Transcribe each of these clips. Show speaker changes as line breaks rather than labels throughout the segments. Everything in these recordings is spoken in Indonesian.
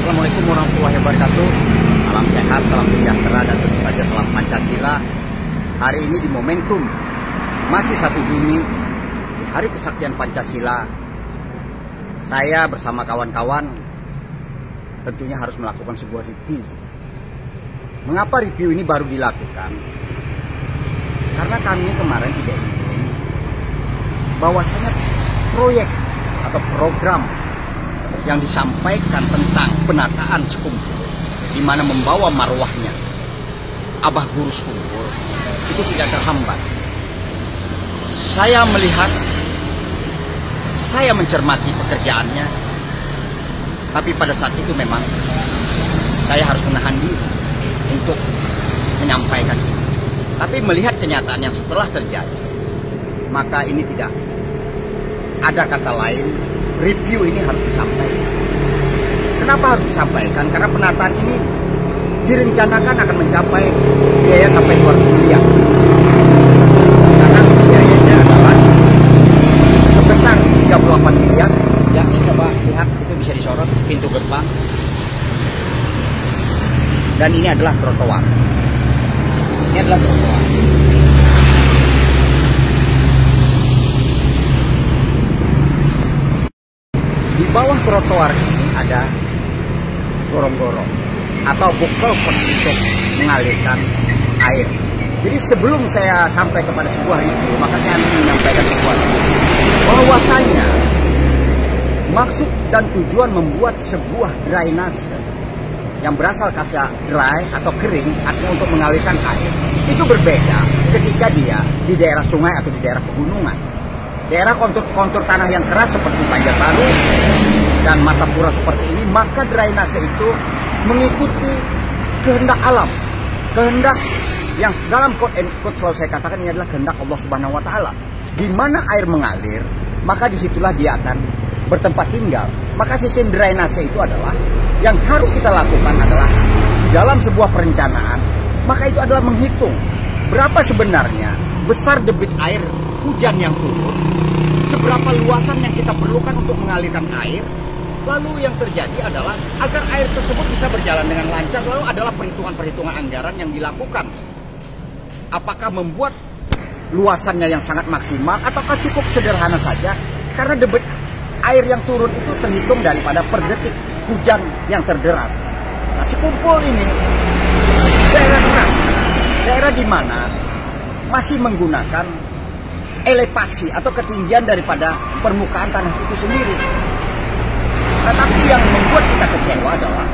Assalamualaikum warahmatullahi wabarakatuh. Salam sehat, salam sejahtera, dan tentu saja salam Pancasila. Hari ini di momentum masih 1 Juni, di Hari Kesaktian Pancasila, saya bersama kawan-kawan tentunya harus melakukan sebuah review. Mengapa review ini baru dilakukan? Karena kami kemarin tidak ingin bahwasanya proyek atau program yang disampaikan tentang penataan Sekumpul, di mana membawa marwahnya Abah Guru Sekumpul, itu tidak terhambat. Saya melihat, saya mencermati pekerjaannya, tapi pada saat itu memang saya harus menahan diri untuk menyampaikan ini. Tapi melihat kenyataan yang setelah terjadi, maka ini tidak ada kata lain, review ini harus disampaikan. Kenapa harus disampaikan? Karena penataan ini direncanakan akan mencapai biaya sampai 200 miliar. Karena biayanya adalah sebesar 38 miliar. Ya, ini coba lihat, itu bisa disorot pintu gerbang. Dan ini adalah trotoar. Ini adalah trotoar. Di bawah trotoar ini ada gorong-gorong atau bukel untuk mengalirkan air. Jadi sebelum saya sampai kepada sebuah review, maka saya ingin menyampaikan sesuatu. Bahwasanya maksud dan tujuan membuat sebuah drainase yang berasal kata dry atau kering, artinya untuk mengalirkan air, itu berbeda ketika dia di daerah sungai atau di daerah pegunungan. Daerah kontur tanah yang keras seperti Banjarbaru dan Martapura seperti ini, maka drainase itu mengikuti kehendak alam, kehendak yang dalam quote selalu saya katakan ini adalah kehendak Allah Subhanahu wa Ta'ala. Di mana air mengalir, maka disitulah dia akan bertempat tinggal. Maka sistem drainase itu adalah yang harus kita lakukan adalah di dalam sebuah perencanaan, maka itu adalah menghitung berapa sebenarnya besar debit air hujan yang turun, seberapa luasan yang kita perlukan untuk mengalirkan air. Lalu yang terjadi adalah agar air tersebut bisa berjalan dengan lancar, lalu adalah perhitungan-perhitungan anggaran yang dilakukan. Apakah membuat luasannya yang sangat maksimal ataukah cukup sederhana saja? Karena debit air yang turun itu terhitung daripada per detik hujan yang terderas. Nah, Sekumpul ini daerah keras, daerah di mana masih menggunakan elevasi atau ketinggian daripada permukaan tanah itu sendiri. Tetapi yang membuat kita kecewa adalah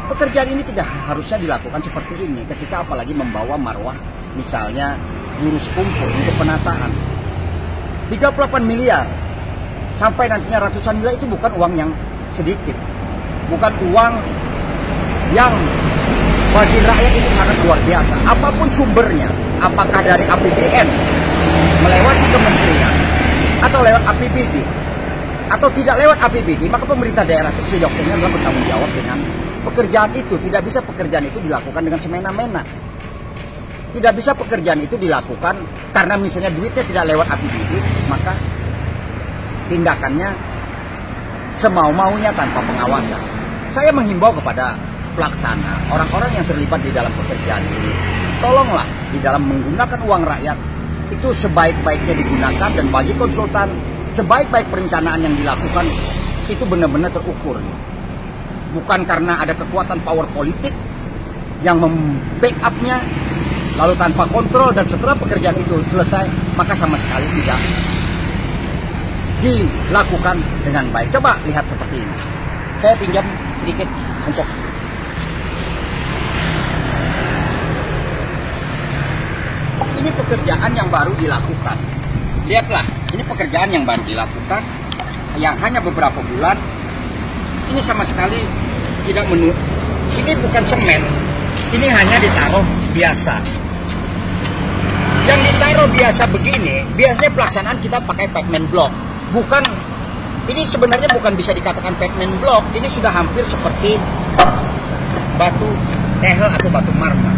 pekerjaan ini tidak harusnya dilakukan seperti ini ketika apalagi membawa marwah misalnya Guru Sekumpul untuk penataan. 38 miliar sampai nantinya ratusan miliar itu bukan uang yang sedikit. Bukan uang yang bagi rakyat itu sangat luar biasa. Apapun sumbernya, apakah dari APBN melewati kementerian atau lewat APBD atau tidak lewat APBD, maka pemerintah daerah seyogyanya adalah bertanggung jawab dengan pekerjaan itu. Tidak bisa pekerjaan itu dilakukan dengan semena-mena. Tidak bisa pekerjaan itu dilakukan karena misalnya duitnya tidak lewat APBD, maka tindakannya semau-maunya tanpa pengawasan. Saya menghimbau kepada pelaksana, orang-orang yang terlibat di dalam pekerjaan ini, tolonglah di dalam menggunakan uang rakyat itu sebaik-baiknya digunakan, dan bagi konsultan sebaik-baik perencanaan yang dilakukan itu benar-benar terukur. Bukan karena ada kekuatan power politik yang membackup-nya lalu tanpa kontrol, dan setelah pekerjaan itu selesai maka sama sekali tidak dilakukan dengan baik. Coba lihat seperti ini. Saya pinjam sedikit untuk ini pekerjaan yang baru dilakukan. Lihatlah, ini pekerjaan yang baru dilakukan, yang hanya beberapa bulan. Ini sama sekali tidak menurut. Ini bukan semen, ini hanya ditaruh biasa. Yang ditaruh biasa begini, biasanya pelaksanaan kita pakai pavement block. Bukan, ini sebenarnya bukan bisa dikatakan pavement block. Ini sudah hampir seperti batu tehel atau batu marmer.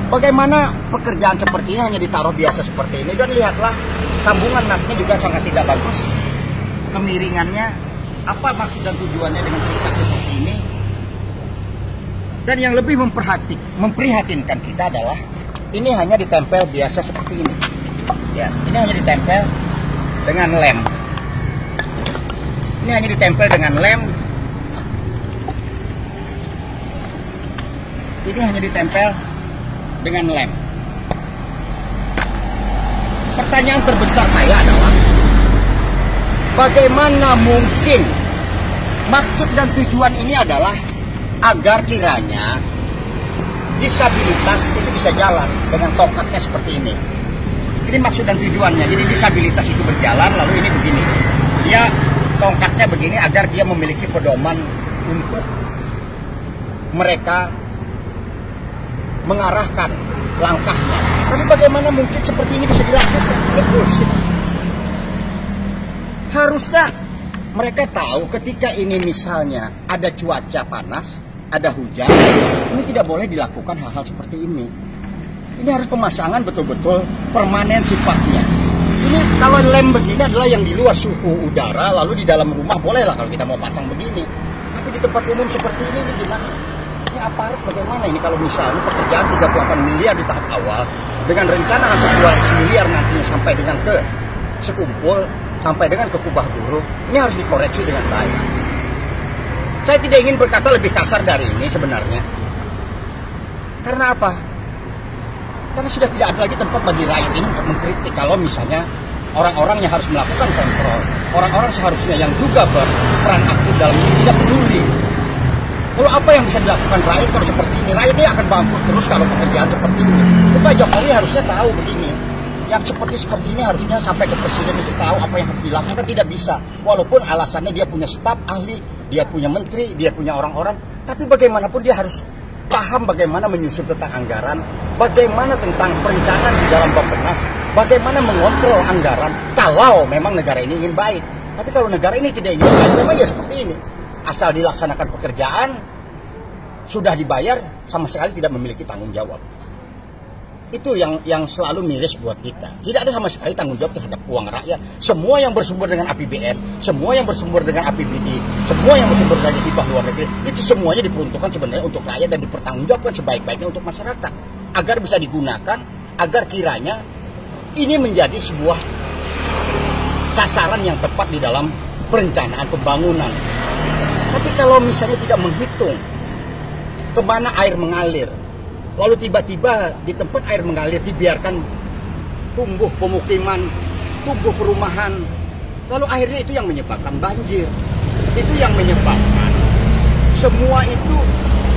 Bagaimana pekerjaan seperti ini hanya ditaruh biasa seperti ini. Dan lihatlah, sambungan natnya juga sangat tidak bagus. Kemiringannya Apa maksud dan tujuannya dengan siksa seperti ini? Dan yang lebih memprihatinkan kita adalah ini hanya ditempel biasa seperti ini. Ya, ini hanya ditempel dengan lem. Ini hanya ditempel dengan lem. Ini hanya ditempel dengan lem. Pertanyaan terbesar saya adalah bagaimana mungkin maksud dan tujuan ini adalah agar kiranya disabilitas itu bisa jalan dengan tongkatnya seperti ini. Ini maksud dan tujuannya. Jadi disabilitas itu berjalan, lalu ini begini. Dia tongkatnya begini agar dia memiliki pedoman untuk mereka mengarahkan langkahnya. Tapi bagaimana mungkin seperti ini bisa dilakukan? Harusnya mereka tahu ketika ini misalnya ada cuaca panas, ada hujan, ini tidak boleh dilakukan hal-hal seperti ini. Ini harus pemasangan betul-betul permanen sifatnya. Ini kalau lem begini adalah yang di luar suhu udara, lalu di dalam rumah bolehlah kalau kita mau pasang begini. Tapi di tempat umum seperti ini gimana? Ini aparat bagaimana ini kalau misalnya pekerjaan 38 miliar di tahap awal, dengan rencana hampir 200 miliar nantinya sampai dengan ke sekumpul, sampai dengan ke kubah buruh, ini harus dikoreksi dengan baik. Saya tidak ingin berkata lebih kasar dari ini sebenarnya. Karena apa? Karena sudah tidak ada lagi tempat bagi rakyat ini untuk mengkritik. Kalau misalnya orang-orang yang harus melakukan kontrol, orang-orang seharusnya yang juga berperan aktif dalam ini tidak peduli. Lalu apa yang bisa dilakukan rakyat kalau seperti ini? Rakyat ini akan bangkrut terus kalau pekerjaan seperti ini. Pak Jokowi harusnya tahu begini. Yang seperti ini harusnya sampai ke presiden itu tahu apa yang harus dilakukan. Tidak bisa. Walaupun alasannya dia punya staf ahli, dia punya menteri, dia punya orang-orang. Tapi bagaimanapun dia harus paham bagaimana menyusun tentang anggaran, bagaimana tentang perencanaan di dalam Bappenas, bagaimana mengontrol anggaran kalau memang negara ini ingin baik. Tapi kalau negara ini tidak ingin baik, memang ya seperti ini. Asal dilaksanakan pekerjaan, sudah dibayar, sama sekali tidak memiliki tanggung jawab. Itu yang selalu miris buat kita. Tidak ada sama sekali tanggung jawab terhadap uang rakyat. Semua yang bersumber dengan APBN, semua yang bersumber dengan APBD, semua yang bersumber dari hibah luar negeri, itu semuanya diperuntukkan sebenarnya untuk rakyat dan dipertanggungjawabkan sebaik-baiknya untuk masyarakat. Agar bisa digunakan, agar kiranya ini menjadi sebuah sasaran yang tepat di dalam perencanaan pembangunan. Tapi kalau misalnya tidak menghitung kemana air mengalir, lalu tiba-tiba di tempat air mengalir dibiarkan tumbuh pemukiman, tumbuh perumahan, lalu akhirnya itu yang menyebabkan banjir, itu yang menyebabkan semua itu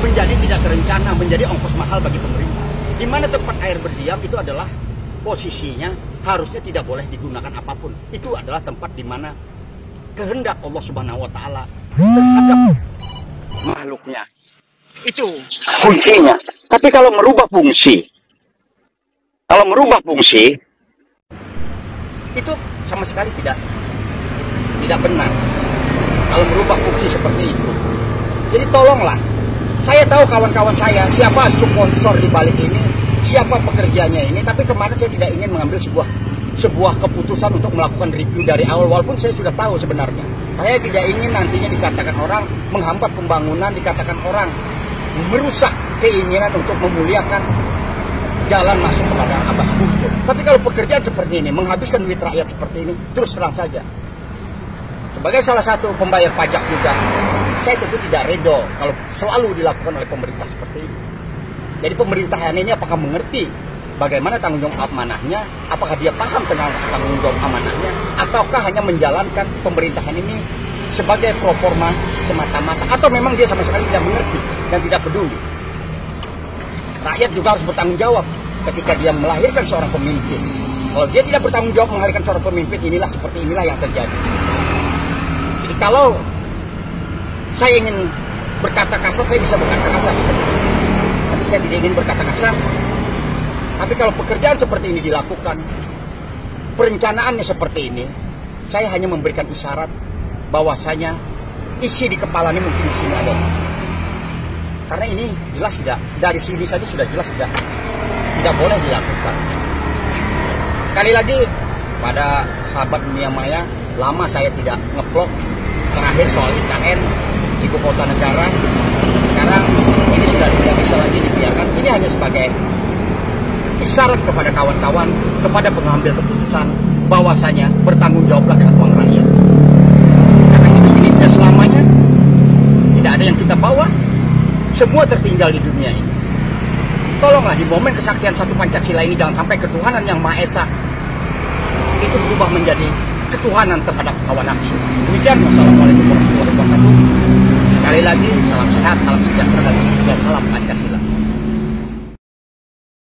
menjadi tidak terencana, menjadi ongkos mahal bagi pemerintah. Di mana tempat air berdiam itu adalah posisinya harusnya tidak boleh digunakan apapun. Itu adalah tempat di mana kehendak Allah Subhanahu wa taala terhadap makhluknya. Itu kuncinya. Tapi kalau merubah fungsi, itu sama sekali tidak benar. Kalau merubah fungsi seperti itu. Jadi tolonglah. Saya tahu kawan-kawan saya siapa sponsor di balik ini, siapa pekerjanya ini. Tapi kemarin saya tidak ingin mengambil sebuah keputusan untuk melakukan review dari awal, walaupun saya sudah tahu sebenarnya. Saya tidak ingin nantinya dikatakan orang menghambat pembangunan, dikatakan orang merusak keinginan untuk memuliakan jalan masuk kepada Abbas Guntur. Tapi kalau pekerjaan seperti ini, menghabiskan duit rakyat seperti ini, terus terang saja. Sebagai salah satu pembayar pajak juga, saya tentu tidak redo kalau selalu dilakukan oleh pemerintah seperti ini. Jadi pemerintahan ini apakah mengerti bagaimana tanggung jawab amanahnya, apakah dia paham tentang tanggung jawab amanahnya, ataukah hanya menjalankan pemerintahan ini sebagai proforma semata-mata, atau memang dia sama sekali tidak mengerti dan tidak peduli. Rakyat juga harus bertanggung jawab ketika dia melahirkan seorang pemimpin. Kalau dia tidak bertanggung jawab melahirkan seorang pemimpin, seperti inilah yang terjadi. Jadi kalau saya ingin berkata kasar, saya bisa berkata kasar seperti ini. Tapi saya tidak ingin berkata kasar. Tapi kalau pekerjaan seperti ini dilakukan, perencanaannya seperti ini, saya hanya memberikan isyarat bahwasanya isi di kepala ini mungkin di sini ada. Karena ini jelas tidak, dari sini saja sudah jelas tidak boleh dilakukan. Sekali lagi pada sahabat dunia maya, lama saya tidak ngeblog, terakhir soal IKN, ibu kota negara. Sekarang ini sudah tidak bisa lagi dibiarkan. Ini hanya sebagai isyarat kepada kawan-kawan, kepada pengambil keputusan, bahwasanya bertanggung jawablah dengan uang rakyat. Karena hidup ini tidak selamanya, tidak ada yang kita bawa, semua tertinggal di dunia ini. Tolonglah di momen kesaktian satu Pancasila ini jangan sampai ketuhanan yang Maha Esa itu berubah menjadi ketuhanan terhadap hawa nafsu. Demikian, wassalamualaikum warahmatullahi wabarakatuh. Sekali lagi, salam sehat, salam sejahtera, dan salam Pancasila.